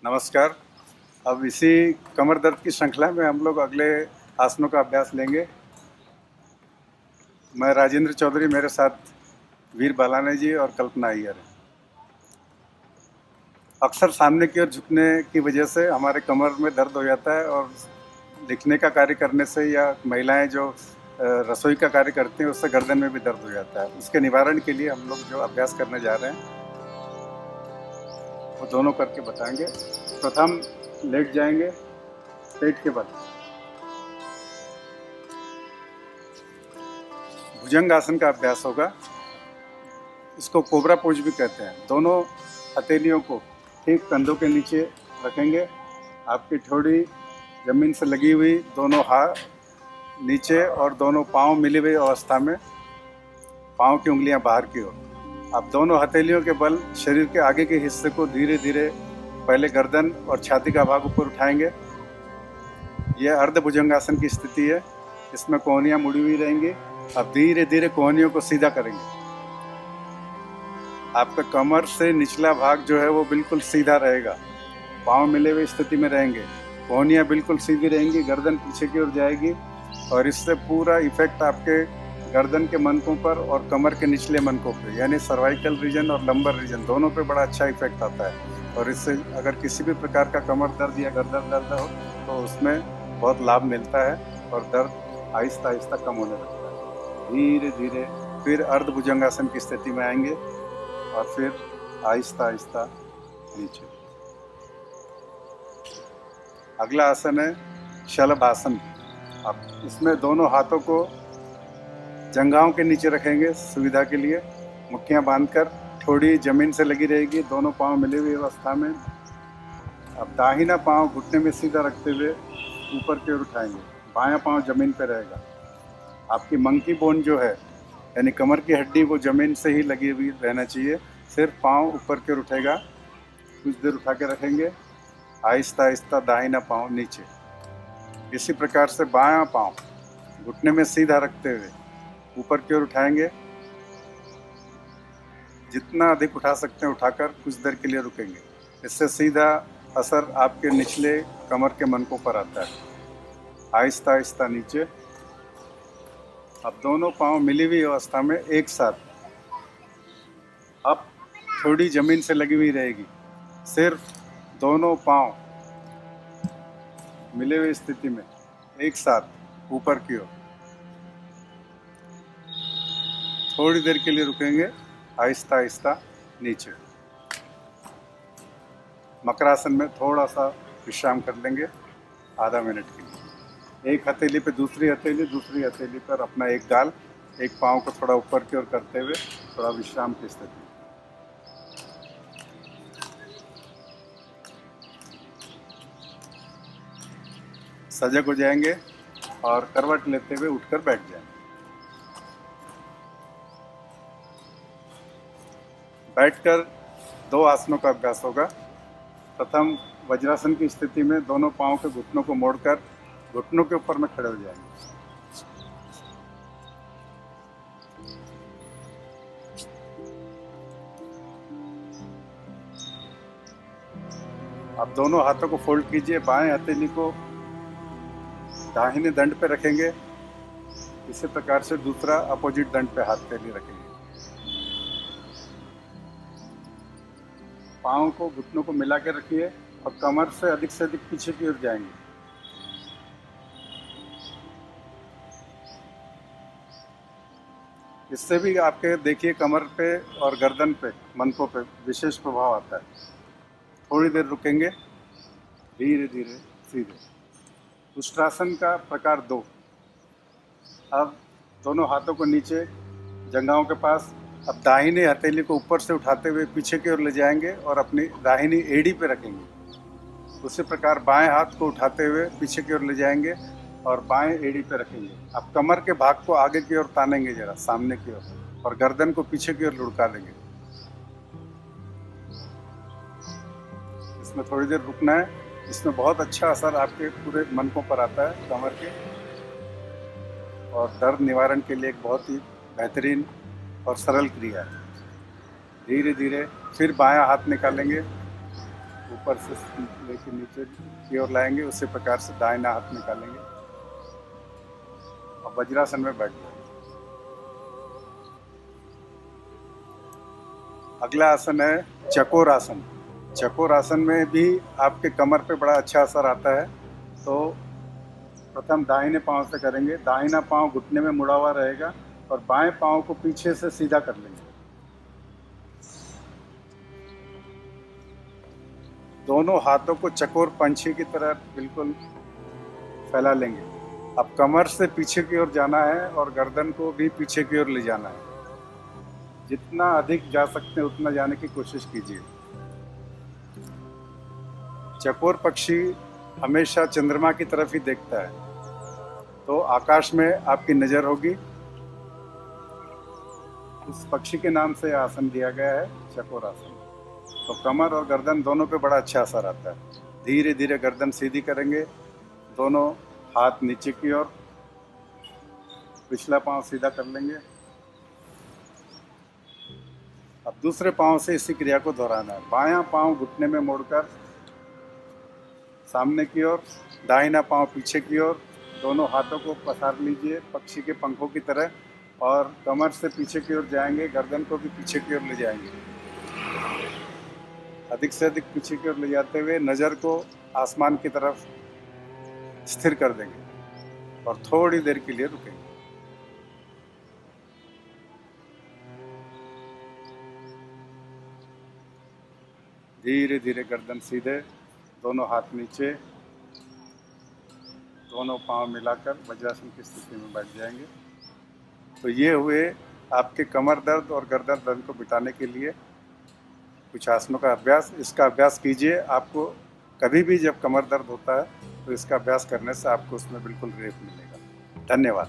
नमस्कार। अब इसी कमर दर्द की श्रृंखला में हम लोग अगले आसनों का अभ्यास लेंगे। मैं राजेंद्र चौधरी, मेरे साथ वीर बालानी जी और कल्पना अय्यर हैं। अक्सर सामने की ओर झुकने की वजह से हमारे कमर में दर्द हो जाता है और लिखने का कार्य करने से या महिलाएं जो रसोई का कार्य करती हैं उससे गर्दन में भी दर्द हो जाता है। उसके निवारण के लिए हम लोग जो अभ्यास करने जा रहे हैं वो दोनों करके बताएंगे। प्रथम लेट जाएंगे पेट के बल, भुजंग आसन का अभ्यास होगा। इसको कोबरा पोज भी कहते हैं। दोनों हथेलियों को ठीक कंधों के नीचे रखेंगे। आपकी ठोड़ी जमीन से लगी हुई, दोनों हाथ नीचे और दोनों पांव मिली हुई अवस्था में, पांव की उंगलियां बाहर की ओर। आप दोनों हथेलियों के बल शरीर के आगे के हिस्से को धीरे धीरे पहले गर्दन और छाती का भाग ऊपर उठाएंगे। यह अर्ध भुजंगासन की स्थिति है। इसमें कोहनियां मुड़ी हुई रहेंगी। अब धीरे धीरे कोहनियों को सीधा करेंगे। आपका कमर से निचला भाग जो है वो बिल्कुल सीधा रहेगा। पांव मिले हुए स्थिति में रहेंगे। कोहनियां बिल्कुल सीधी रहेंगी। गर्दन पीछे की ओर जाएगी और इससे पूरा इफेक्ट आपके गर्दन के मनकों पर और कमर के निचले मनकों पे, यानी सर्वाइकल रीजन और लंबर रीजन, दोनों पे बड़ा अच्छा इफेक्ट आता है। और इससे अगर किसी भी प्रकार का कमर दर्द या गर्दन दर्द हो तो उसमें बहुत लाभ मिलता है और दर्द आहिस्ता आहिस्ता कम होने लगता है। धीरे धीरे फिर अर्ध भुजंगासन की स्थिति में आएंगे और फिर आहिस्ता आहिस्ता नीचे। अगला आसन है शलभासन। आप इसमें दोनों हाथों को जंघाओं के नीचे रखेंगे सुविधा के लिए। मुट्ठियां बांधकर ठोड़ी जमीन से लगी रहेगी, दोनों पांव मिली हुई अवस्था में। अब दाहिना पांव घुटने में सीधा रखते हुए ऊपर की ओर उठाएंगे। बायां पांव जमीन पर रहेगा। आपकी मंकी बोन जो है, यानी कमर की हड्डी, वो जमीन से ही लगी हुई रहना चाहिए। सिर्फ पांव ऊपर की ओर उठेगा। कुछ देर उठा के रखेंगे। आहिस्ता आहिस्ता दाहिना पांव नीचे। इसी प्रकार से बायां पांव घुटने में सीधा रखते हुए ऊपर की ओर उठाएंगे। जितना अधिक उठा सकते हैं उठाकर कुछ देर के लिए रुकेंगे। इससे सीधा असर आपके निचले कमर के मनकों पर आता है। आहिस्ता आहिस्ता नीचे। अब दोनों पांव मिली हुई अवस्था में एक साथ। अब थोड़ी जमीन से लगी हुई रहेगी। सिर्फ दोनों पांव मिले हुए स्थिति में एक साथ ऊपर की ओर। थोड़ी देर के लिए रुकेंगे। आहिस्ता आहिस्ता नीचे। मकरासन में थोड़ा सा विश्राम कर लेंगे आधा मिनट के लिए। एक हथेली पे दूसरी हथेली पर अपना एक गाल, एक पांव को थोड़ा ऊपर की ओर करते हुए थोड़ा विश्राम की स्थिति। सजग हो जाएंगे और करवट लेते हुए उठकर बैठ जाएंगे। बैठकर दो आसनों का अभ्यास होगा। प्रथम वज्रासन की स्थिति में दोनों पांव के घुटनों को मोड़कर घुटनों के ऊपर में खड़े हो जाएंगे। आप दोनों हाथों को फोल्ड कीजिए। बाएं हथेली को दाहिने दंड पे रखेंगे। इसी प्रकार से दूसरा अपोजिट दंड पे हाथ हथेली रखेंगे। पाँव को घुटनों को मिला के रखिए और कमर से अधिक पीछे की ओर जाएंगे। इससे भी आपके देखिए कमर पे और गर्दन पे, मनकों पे विशेष प्रभाव आता है। थोड़ी देर रुकेंगे। धीरे धीरे सीधे। उष्ट्रासन का प्रकार 2। अब दोनों हाथों को नीचे जंघाओं के पास। अब दाहिने हथेली को ऊपर से उठाते हुए पीछे की ओर ले जाएंगे और अपनी दाहिनी एड़ी पे रखेंगे। उसी प्रकार बाएं हाथ को उठाते हुए पीछे की ओर ले जाएंगे और बाएं एड़ी पे रखेंगे। अब कमर के भाग को आगे की ओर तानेंगे जरा सामने की ओर और गर्दन को पीछे की ओर लुढ़का देंगे। इसमें थोड़ी देर रुकना है। इसमें बहुत अच्छा असर आपके पूरे मनकों पर आता है कमर के, और दर्द निवारण के लिए एक बहुत ही बेहतरीन और सरल क्रिया है। धीरे धीरे फिर बायां हाथ निकालेंगे ऊपर से लेके नीचे की ओर लाएंगे, उसी प्रकार से दाहिना हाथ निकालेंगे और वज्रासन में बैठ जाएंगे। अगला आसन है चकोर आसन। चकोर आसन में भी आपके कमर पे बड़ा अच्छा असर आता है। तो प्रथम दाहिने पांव से करेंगे। दाहिना पांव घुटने में मुड़ा हुआ रहेगा और बाएं पांव को पीछे से सीधा कर लेंगे। दोनों हाथों को चकोर पंछी की तरह बिल्कुल फैला लेंगे। अब कमर से पीछे की ओर जाना है और गर्दन को भी पीछे की ओर ले जाना है। जितना अधिक जा सकते हैं उतना जाने की कोशिश कीजिए। चकोर पक्षी हमेशा चंद्रमा की तरफ ही देखता है, तो आकाश में आपकी नजर होगी। इस पक्षी के नाम से आसन दिया गया है चकोर आसन। तो कमर और गर्दन दोनों पे बड़ा अच्छा असर आता है। धीरे धीरे गर्दन सीधी करेंगे, दोनों हाथ नीचे की ओर, पिछला पांव सीधा कर लेंगे। अब दूसरे पांव से इसी क्रिया को दोहराना है। बायां पांव घुटने में मोड़कर सामने की ओर, दाहिना पांव पीछे की ओर, दोनों हाथों को पसार लीजिए पक्षी के पंखों की तरह और कमर से पीछे की ओर जाएंगे, गर्दन को भी पीछे की ओर ले जाएंगे। अधिक से अधिक पीछे की ओर ले जाते हुए नज़र को आसमान की तरफ स्थिर कर देंगे और थोड़ी देर के लिए रुकेंगे। धीरे धीरे गर्दन सीधे, दोनों हाथ नीचे, दोनों पांव मिलाकर वज्रासन की स्थिति में बैठ जाएंगे। तो ये हुए आपके कमर दर्द और गर्दन दर्द को मिटाने के लिए कुछ आसनों का अभ्यास। इसका अभ्यास कीजिए। आपको कभी भी जब कमर दर्द होता है तो इसका अभ्यास करने से आपको उसमें बिल्कुल रिलीफ मिलेगा। धन्यवाद।